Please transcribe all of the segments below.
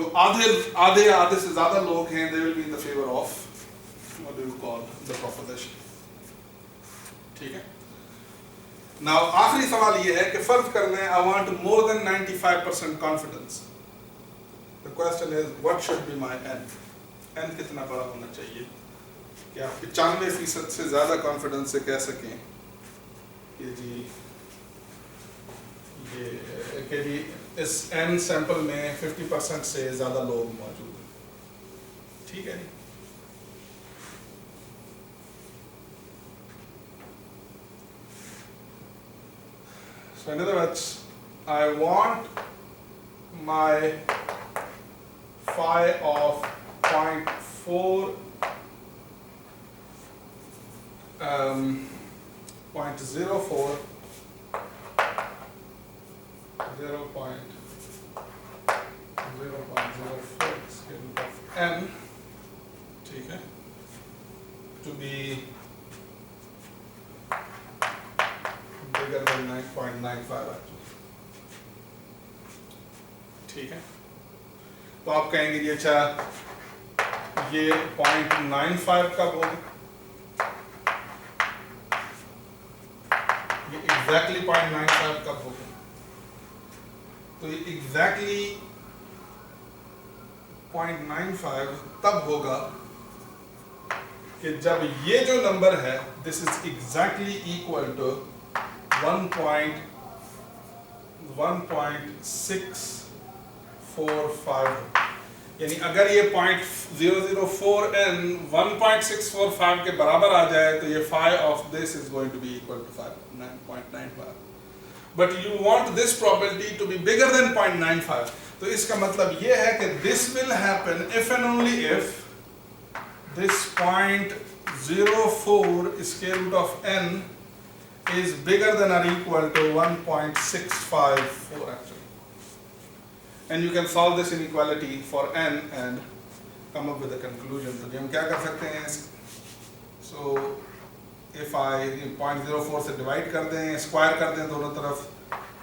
जो आधे से ज़्यादा लोग हैं, they will be in the favor of what do you call the proposition. ठीक है. Now आखिरी सवाल ये है कि फर्ज कर लें I want more than 95% confidence. The question is what should be my n? n कितना बड़ा होना चाहिए कि आप 95% से ज़्यादा कॉन्फिडेंस से कह सकें कि जी इस n सैंपल में 50% से ज़्यादा लोग मौजूद हैं. ठीक है. So in other words, I want my phi of 0.4 0.04 n, ठीक है, to be bigger than 9.95 actually. ठीक है. तो आप कहेंगे जी अच्छा ये 0.95 कब होगा? ये एग्जैक्टली 0.95 कब होगा? तो ये एग्जैक्टली 0.95 तब होगा कि जब ये जो नंबर है this is exactly equal to 1.645, यानी अगर ये 0.004 n 1.645 के बराबर आ जाए तो ये phi of this is going to be equal to 9.95. But you want this probability to be bigger than 0.95. तो इसका मतलब ये है कि this will happen if and only if this 0.04 square root of n is bigger than or equal to 1.654 actually. And you can solve this inequality for n and come up with a conclusion. तो हम क्या कर सकते हैं? So if I 0.04 से divide कर दें, square कर दें दोनों तरफ,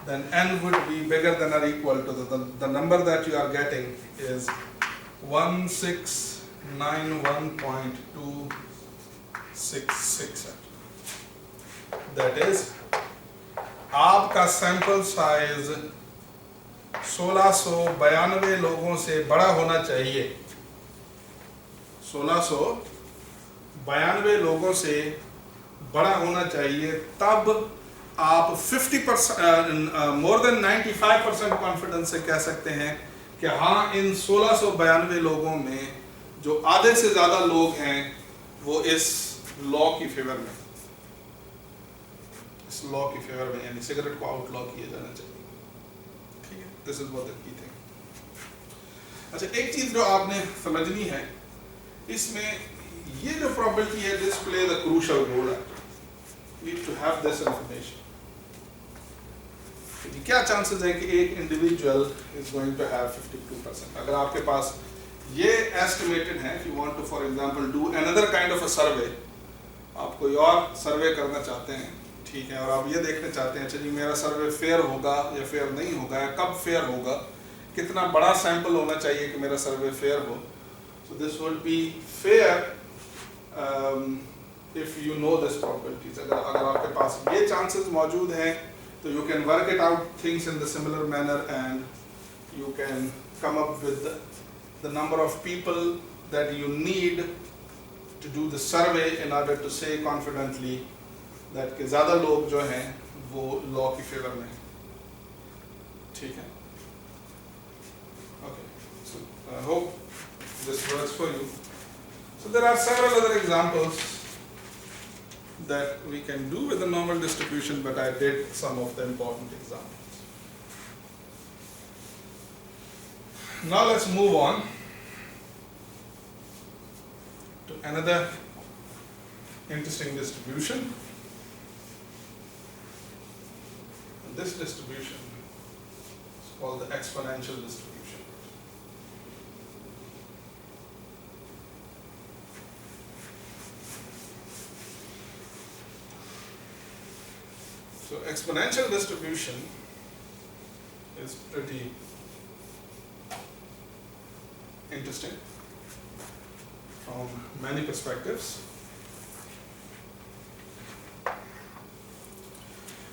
then n would be bigger than or equal to the number that you are getting is 1691.266. That is आपका सैंपल साइज 1692 लोगों से बड़ा होना चाहिए. 1692 लोगों से बड़ा होना चाहिए, तब आप 50% मोर देन 95% कॉन्फिडेंस से कह सकते हैं कि हाँ इन 1692 लोगों में जो आधे से ज़्यादा लोग हैं वो इस लॉ की फेवर में, इस लॉ की फेवर में, यानी सिगरेट को आउटलॉ किया जाना चाहिए. ठीक है. This is what the key thing. अच्छा, एक चीज जो आपने समझनी है इसमें, ये जो प्रोबेबिलिटी है this play the crucial role. Need to have this information. क्या चांसेस है कि एक individual is going to have 52%? अगर आपके पास ये एस्टिमेटेड है, if you want to for example do another kind of a survey, आप कोई और सर्वे करना चाहते हैं, ठीक है, और आप ये देखना चाहते हैं चलिए मेरा सर्वे फेयर होगा या फेयर नहीं होगा, या कब फेयर होगा, कितना बड़ा सैंपल होना चाहिए कि मेरा सर्वे फेयर हो. So this would be fair if you know this probabilities. अगर आपके पास ये चांसेस मौजूद हैं तो you can work it out things in the similar manner and you can come up with the number of people that you need to do the survey in order to say confidently that कि ज़्यादा लोग जो हैं वो law की favor में. ठीक है. Okay. So I hope this works for you. So there are several other examples that we can do with the normal distribution, but I did some of the important examples. Now let's move on to another interesting distribution. And this distribution is called the exponential distribution. So exponential distribution is pretty interesting from many perspectives.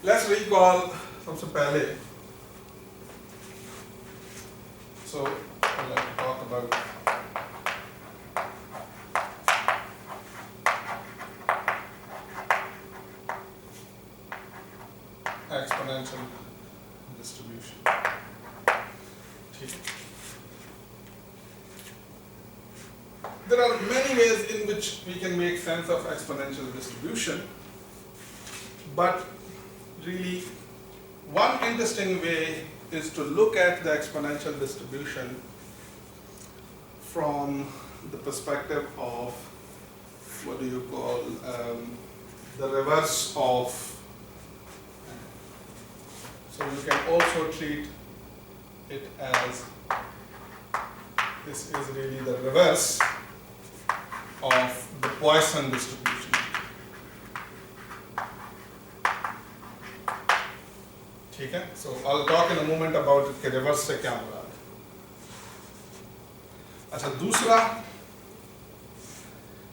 Let's recall सबसे पहले. So I'd like to talk about exponential distribution. There are many ways in which we can make sense of exponential distribution, but really one interesting way is to look at the exponential distribution from the perspective of what do you call the reverse of. So you can also treat it as this is really the reverse of the Poisson distribution. ठीक है? So I'll talk in a moment about के reverse से क्या मुराद है. अच्छा, दूसरा,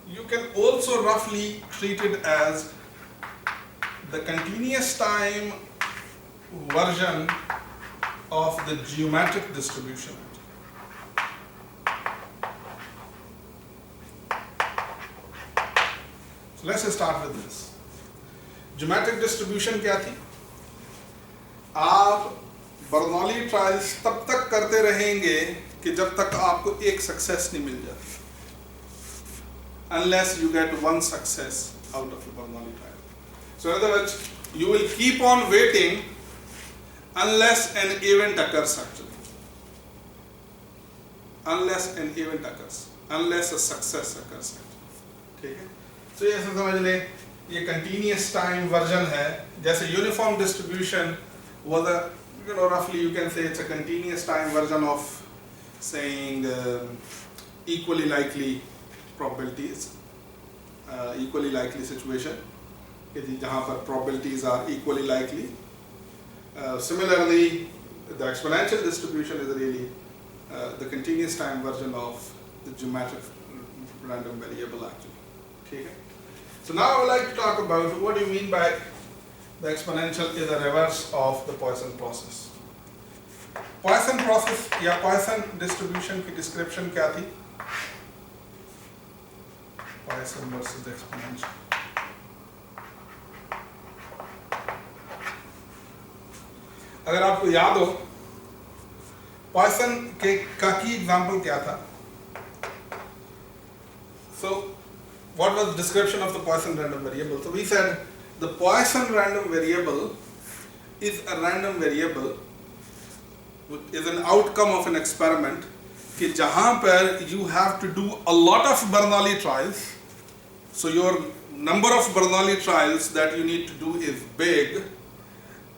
you can also roughly treat it as the continuous time version of the geometric distribution. So let's start with this. Geometric distribution क्या थी? आप बर्नौली ट्रायल्स तब तक करते रहेंगे कि जब तक आपको एक सक्सेस नहीं मिल जाती. Unless you get one success out of the Bernoulli trial. So in other words, you will keep on waiting unless an event occurs actually. Unless an event occurs. Unless a success occurs. ठीक है? So ये समझ लें, ये continuous time version है. जैसे uniform distribution was a, roughly you can say it's a continuous time version of saying equally likely probabilities, equally likely situation, जहाँ पर probabilities are equally likely. Similarly, the exponential distribution is really the continuous time version of the geometric random variable actually. ठीक है? So now I would like to talk about what do you mean by the exponential is the reverse of the Poisson process. Poisson process या Poisson distribution की description क्या थी? Poisson versus the exponential. अगर आपको याद हो, Poisson के का की एग्जाम्पल क्या था? So what was the description of the Poisson random variable? So we said the Poisson random variable is a random variable, is an outcome of an experiment कि जहाँ पर you have to do a lot of Bernoulli trials. So your number of Bernoulli trials that you need to do is big,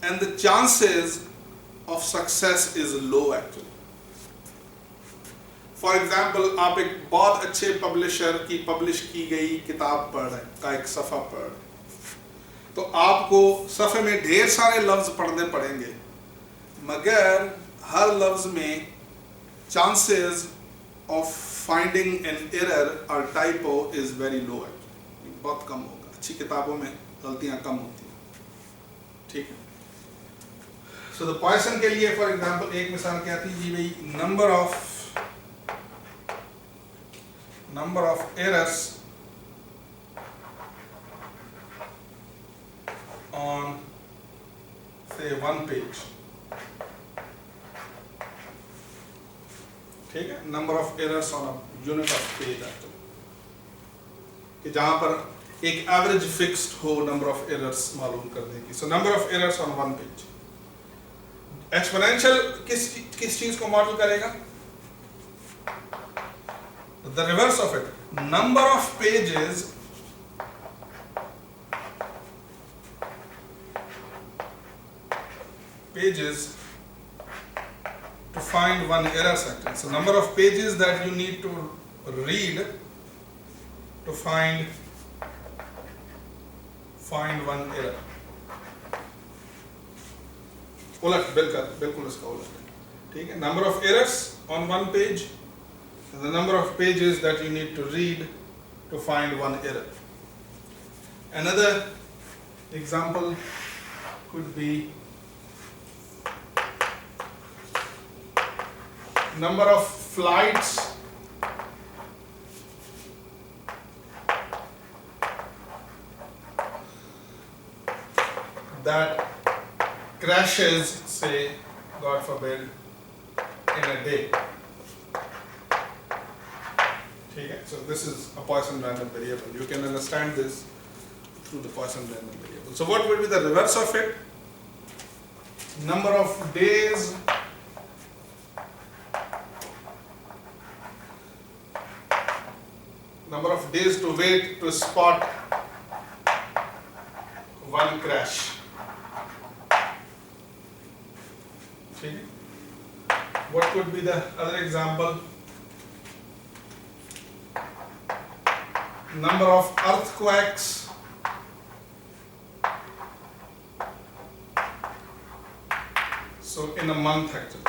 and the chances of success is low actually. For example, आप एक बहुत अच्छे publisher की publish की गई किताब पढ़ रहे हैं, का एक सफ़ा पढ़ रहे हैं, तो आपको सफ़े में ढेर सारे लफ्ज़ पढ़ने पड़ेंगे, मगर हर लफ्ज़ में chances of finding an error or typo is very low actually, बहुत कम होगा. अच्छी किताबों में गलतियाँ कम होती हैं. ठीक है? So the Poisson के लिए for example एक मिसाल क्या थी जी भाई, number of errors on say one page. ठीक है? Number of errors on a unit of page actually, कि जहाँ पर एक average fixed हो number of errors मालूम करने की. So number of errors on one page. Exponential किस चीज को मॉडल करेगा? The reverse of it. Number of pages to find one error actually. So number of pages that you need to read to find one error. उलट बिल्कुल इसका उलट है. ठीक है? Number of errors on one page the number of pages that you need to read to find one error. Another example could be number of flights that crashes, say, God forbid, in a day. Okay, so this is a Poisson random variable. You can understand this through the Poisson random variable. So what would be the reverse of it? Number of days to wait to spot one crash. Okay. What could be the other example? Number of earthquakes so in a month actually.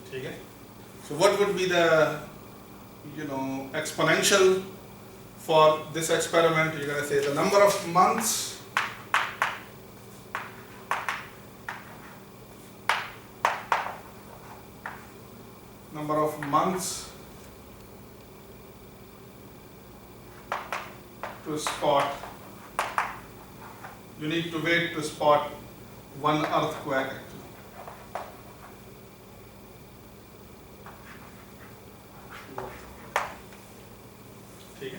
Okay. So what would be the exponential for this experiment? You're going to say the number of months to spot, you need to wait to spot one earthquake actually. Okay.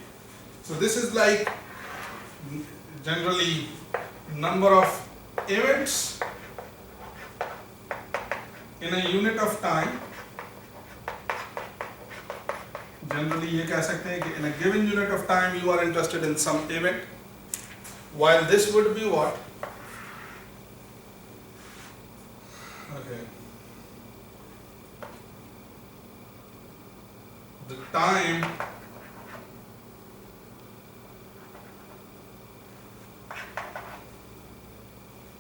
So this is like generally number of events in a unit of time. Generally ये कह सकते हैं कि in a given unit of time you are interested in some event, while this would be what? Okay. The time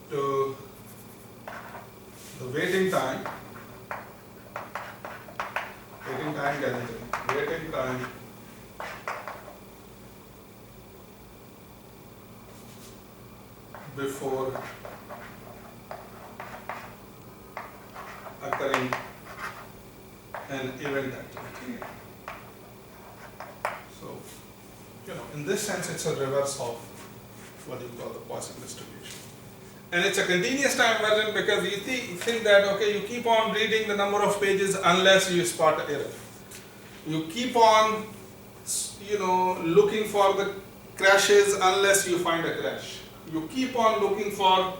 to the waiting time before occurring an event activity. So, in this sense, it's a reverse of what you call the Poisson distribution. And it's a continuous time version because you think that, okay, you keep on reading the number of pages unless you spot an error. You keep on, looking for the crashes unless you find a crash. You keep on looking for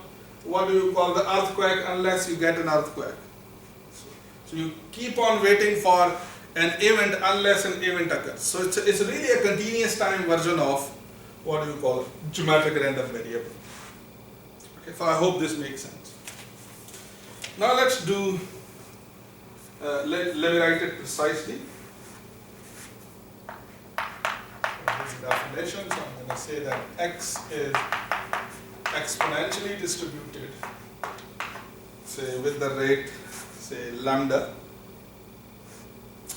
what do you call the earthquake unless you get an earthquake. So you keep on waiting for an event unless an event occurs. So it's really a continuous time version of what do you call geometric random variable. Okay, so I hope this makes sense. Now let's do, let me write it precisely. Definition, so I'm going to say that x is exponentially distributed, say with the rate, say lambda,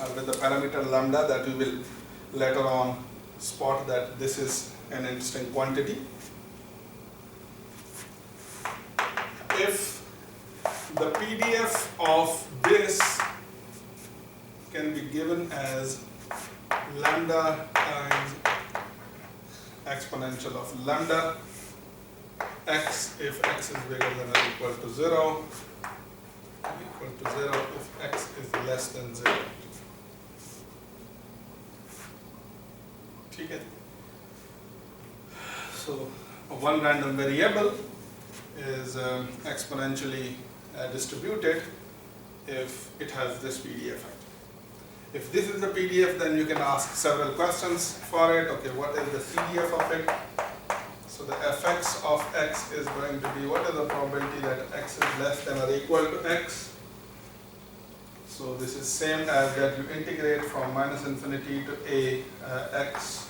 or with the parameter lambda that we will later on spot that this is an interesting quantity. If the PDF of this can be given as lambda times exponential of lambda x if x is bigger than or equal to 0, if x is less than 0. Okay. So one random variable is exponentially distributed if it has this PDF. If this is the PDF, then you can ask several questions for it. Okay, what is the CDF of it? So the fx of x is going to be, what is the probability that x is less than or equal to x? So this is same as that you integrate from minus infinity to a x,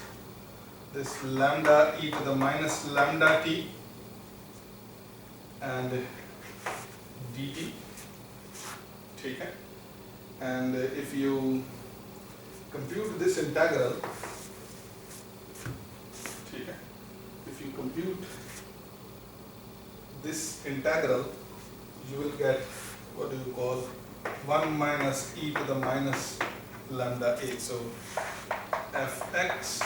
this lambda e to the minus lambda t and dt. Okay. And if you compute this integral, if you compute this integral, you will get what do you call 1 minus e to the minus lambda a. So fx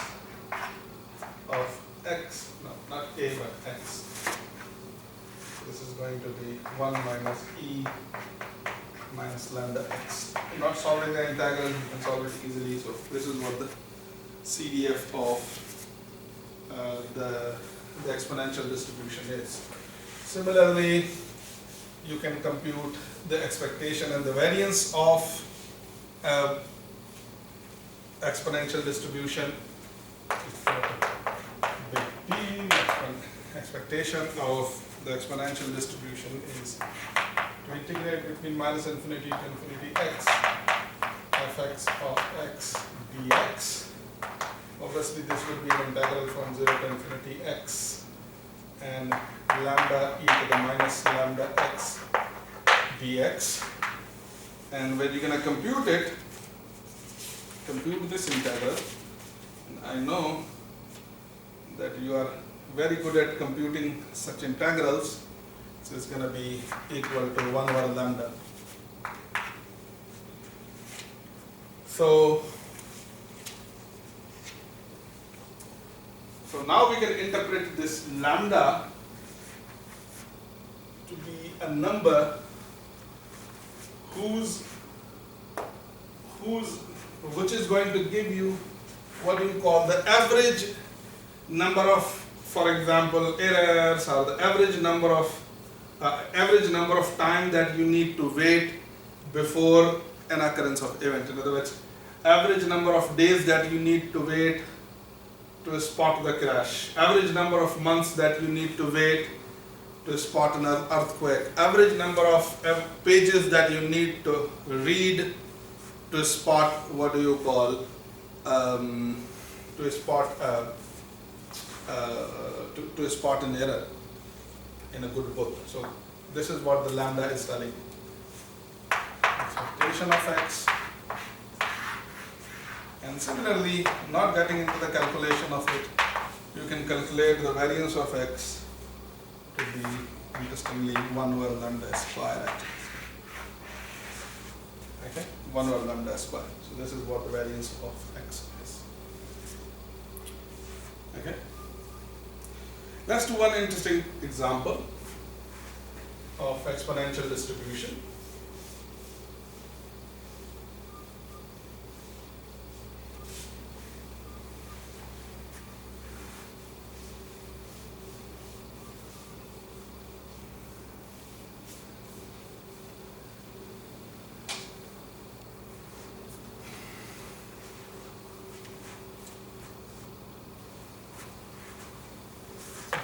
of x, no, not a but x. This is going to be 1 minus e minus lambda x. I'm not solving the integral, you can solve it easily. So this is what the CDF of the exponential distribution is. Similarly, you can compute the expectation and the variance of exponential distribution. Big P, expectation of the exponential distribution is to integrate between minus infinity to infinity x, fx of x dx. Obviously, this would be an integral from 0 to infinity x and lambda e to the minus lambda x dx. And when you're going to compute it, compute this integral, and I know that you are very good at computing such integrals, so it's going to be equal to 1 over lambda. So now we can interpret this lambda to be a number which is going to give you what you call the average number of, for example, errors, or the average number of time that you need to wait before an occurrence of event. In other words, average number of days that you need to wait to spot the crash, average number of months that you need to wait to spot an earthquake, average number of pages that you need to read to spot what do you call to spot an error in a good book. So this is what the lambda is telling. Expectation of x. And similarly, not getting into the calculation of it, you can calculate the variance of x to be, interestingly, 1 over lambda square actually. Okay, 1 over lambda square. So this is what the variance of x is. Okay. Let's do one interesting example of exponential distribution.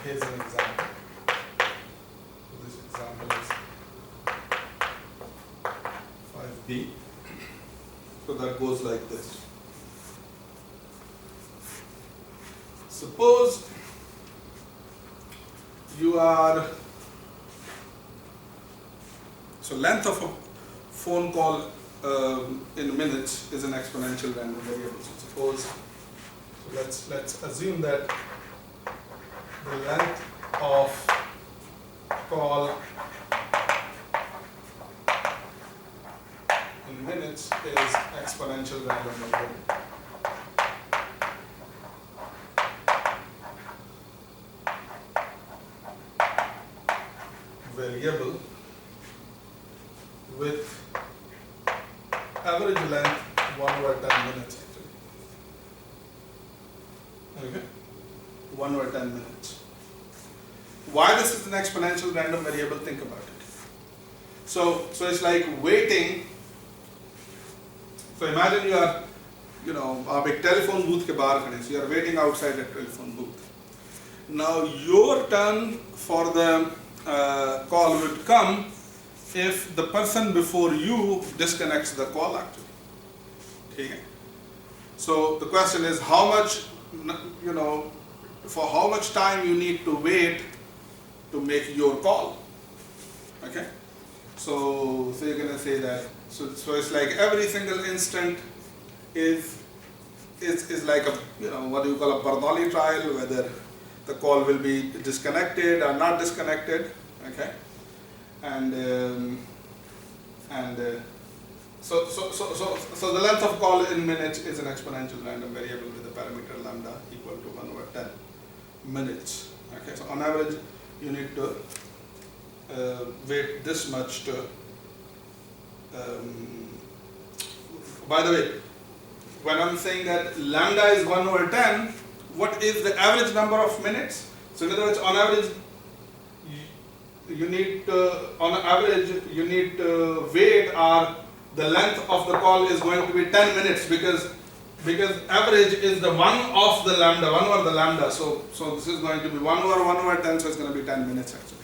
Here's an example. So this example is 5b. So that goes like this. Suppose you are, so length of a phone call in minutes is an exponential random variable. So suppose, let's assume that the length of call in minutes is exponential random variable with average length 1 over 10 minutes actually. Okay, 1 over 10 minutes. Why this is an exponential random variable? Think about it. So it's like waiting. So imagine you are, आप एक telephone booth के बाहर खड़े, so you are waiting outside a telephone booth. Now your turn for the call would come if the person before you disconnects the call actually. Okay. So the question is how much, for how much time you need to wait to make your call. Okay. So you're gonna say that. So it's like every single instant is like a, what do you call a Bernoulli trial, whether the call will be disconnected or not disconnected. Okay, and so the length of call in minutes is an exponential random variable with a parameter lambda equal to 1 over 10 minutes. Okay, so on average you need to wait this much to. By the way, when I'm saying that lambda is 1 over 10, what is the average number of minutes? So in other words, on average, you need to wait, or the length of the call is going to be 10 minutes because average is the 1 of the lambda, 1 over the lambda. So this is going to be 1 over 10, so it's going to be 10 minutes actually.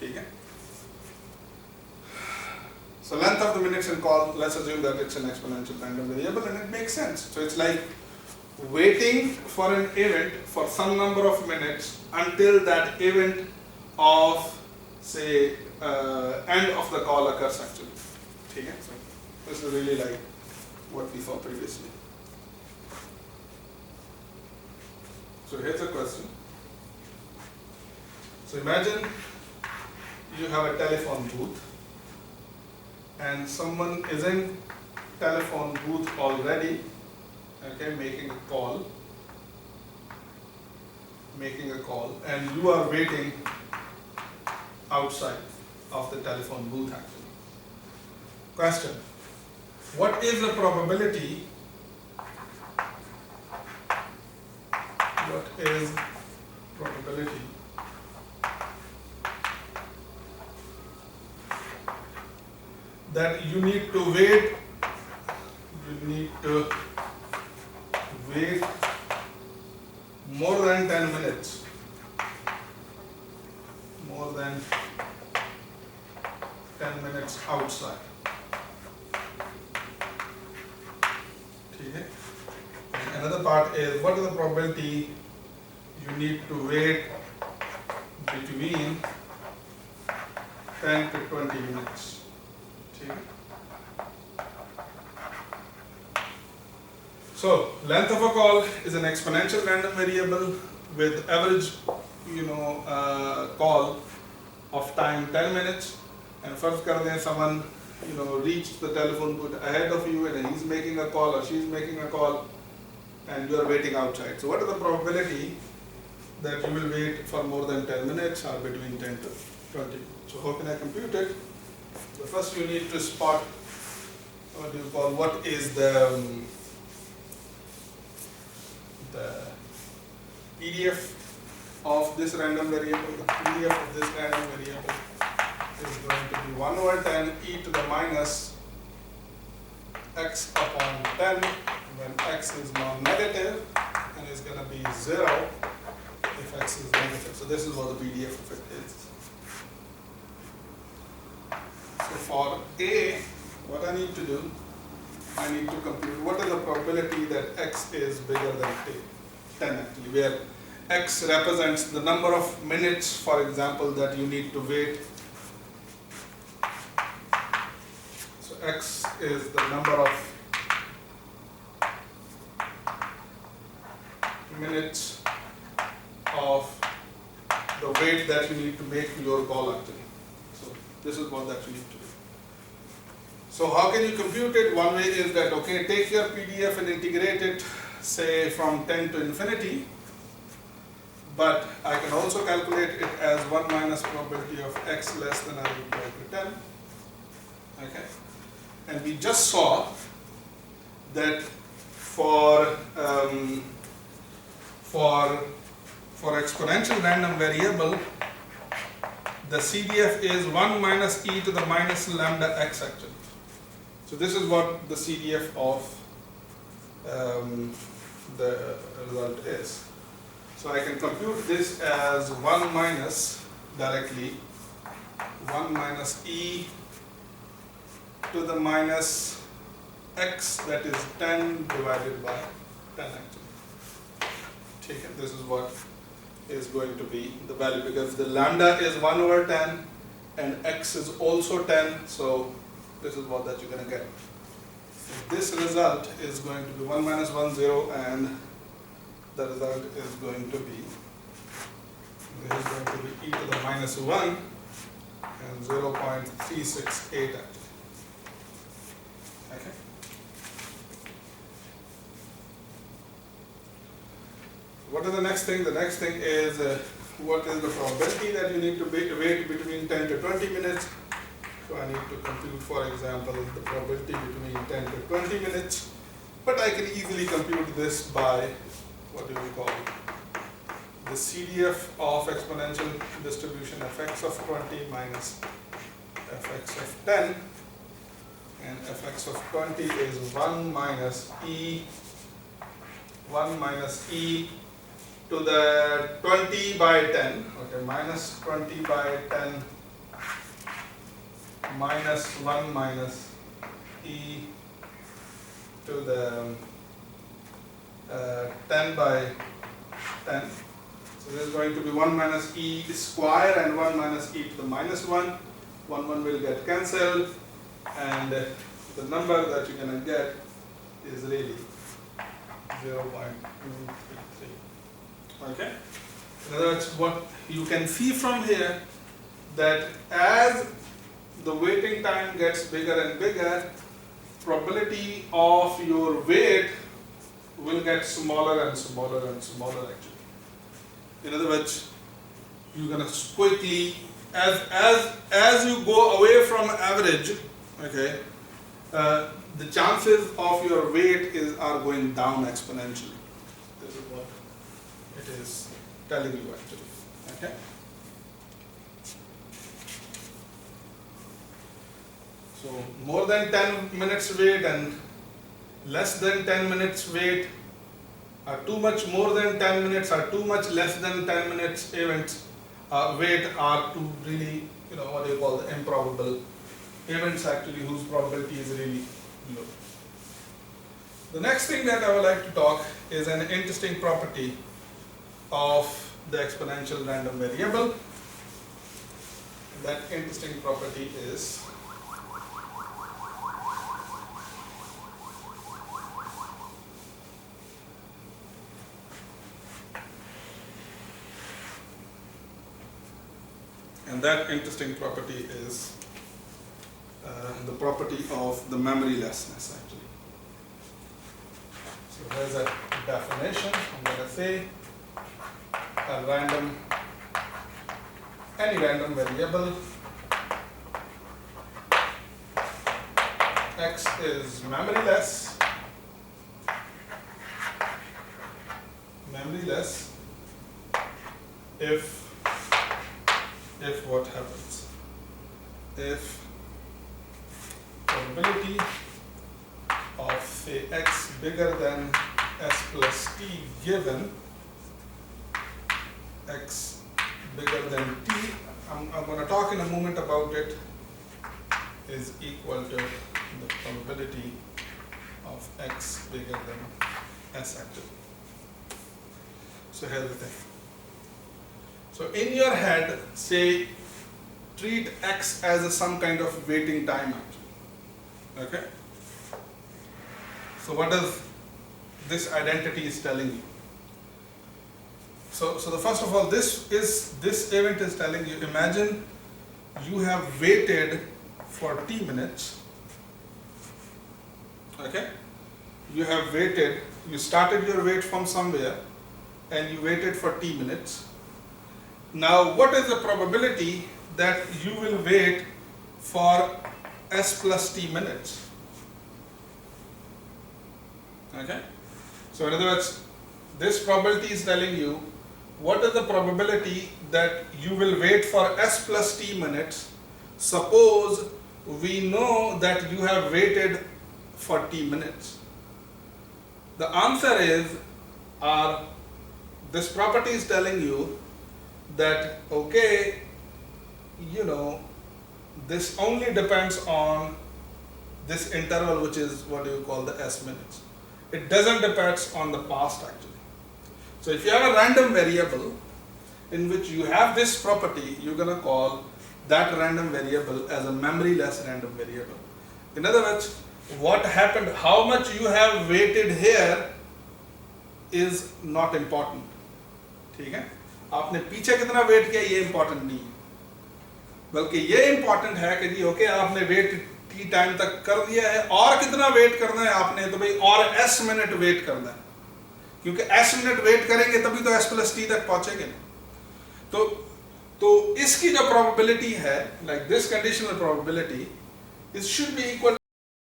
Okay. So length of the minutes in call, let's assume that it's an exponential random variable, and it makes sense. So it's like waiting for an event for some number of minutes until that event of, say, end of the call occurs actually. Okay. So this is really like what we saw previously. So here's a question. So imagine you have a telephone booth, and someone is in telephone booth already, okay, making a call, and you are waiting outside of the telephone booth actually. Question: what is the probability? What is probability that you need to wait more than 10 minutes, outside? Okay. And another part is, what is the probability you need to wait between 10 to 20 minutes? Okay. So length of a call is an exponential random variable with average, call of time 10 minutes. And first someone, reached the telephone booth ahead of you, and he's making a call or she's making a call, and you are waiting outside. So what is the probability that you will wait for more than 10 minutes or between 10 to 20? So how can I compute it? So first you need to spot what is the PDF of this random variable. The PDF of this random variable is going to be 1 over 10 e to the minus x upon 10 when x is non-negative, and is going to be 0 if x is negative. So this is what the PDF of it is. So for A, what I need to do, I need to compute what is the probability that x is bigger than 10 actually, where x represents the number of minutes, for example, that you need to wait. So x is the number of minutes of the wait that you need to make your call actually. So this is what that you need to do. So how can you compute it? One way is that, okay, take your PDF and integrate it, say from 10 to infinity, but I can also calculate it as 1 minus probability of x less than or equal to 10. Okay, and we just saw that for exponential random variable, the CDF is 1 minus e to the minus lambda x actually. So this is what the CDF of the result is. So I can compute this as 1 minus directly 1 minus e to the minus x, that is 10 divided by 10 actually. Okay, this is what is going to be the value, because the lambda is 1 over 10 and x is also 10, so this is what that you're going to get. This result is going to be 1 minus 1, 0, and the result is going to be, this is going to be e to the minus 1 and 0.368 actually. Okay. What is the next thing? The next thing is what is the probability that you need to wait between 10 to 20 minutes. So I need to compute, for example, the probability between 10 to 20 minutes. But I can easily compute this by, what do we call it? The CDF of exponential distribution fx of 20 minus fx of 10. And fx of 20 is 1 minus e to the 20 by 10, okay, minus 20 by 10 minus 1 minus e to the 10 by 10. So this is going to be 1 minus e square and 1 minus e to the minus 1. 1 will get cancelled, and the number that you're going to get is really 0.233. Okay? In other words, what you can see from here, that as the waiting time gets bigger and bigger, probability of your wait will get smaller and smaller and smaller actually. In other words, you're going to quickly, as you go away from average, okay, the chances of your wait are going down exponentially. This is what it is telling you actually. Okay. So more than 10 minutes wait and less than 10 minutes wait, are too much more than 10 minutes, are too much less than 10 minutes events wait, are to really, what do you call the improbable events actually, whose probability is really low. The next thing that I would like to talk is an interesting property of the exponential random variable. That interesting property is the property of the memorylessness actually. So there's a definition. I'm going to say any random variable x is memoryless if what happens? If probability of say x bigger than s plus t given x bigger than t, I'm going to talk in a moment about it, is equal to the probability of x bigger than s actually. So here's the thing. So in your head, say, treat x as some kind of waiting time actually. Okay? So what does this identity is telling you? So the first of all, this event is telling you, imagine you have waited for t minutes. Okay? You have waited, you started your wait from somewhere and you waited for t minutes. Now, what is the probability that you will wait for s plus t minutes? Okay? So in other words, this probability is telling you what is the probability that you will wait for s plus t minutes. Suppose we know that you have waited for t minutes. The answer is, this property is telling you that, okay, this only depends on this interval, which is what you call the s minutes. It doesn't depend on the past actually. So if you have a random variable in which you have this property, you're going to call that random variable as a memory-less random variable. In other words, what happened, how much you have weighted here is not important. ठीक है, आपने पीछे कितना wait किया ये important नहीं है, बल्कि ये इंपॉर्टेंट है कि जी ओके आपने वेट टी टाइम तक कर दिया है, और कितना वेट करना है आपने, तो भाई और s मिनट वेट करना है, क्योंकि s मिनट वेट करेंगे तभी तो s प्लस टी तक पहुंचेंगे ना. तो इसकी जो प्रोबेबिलिटी है, like this conditional probability, it should be equal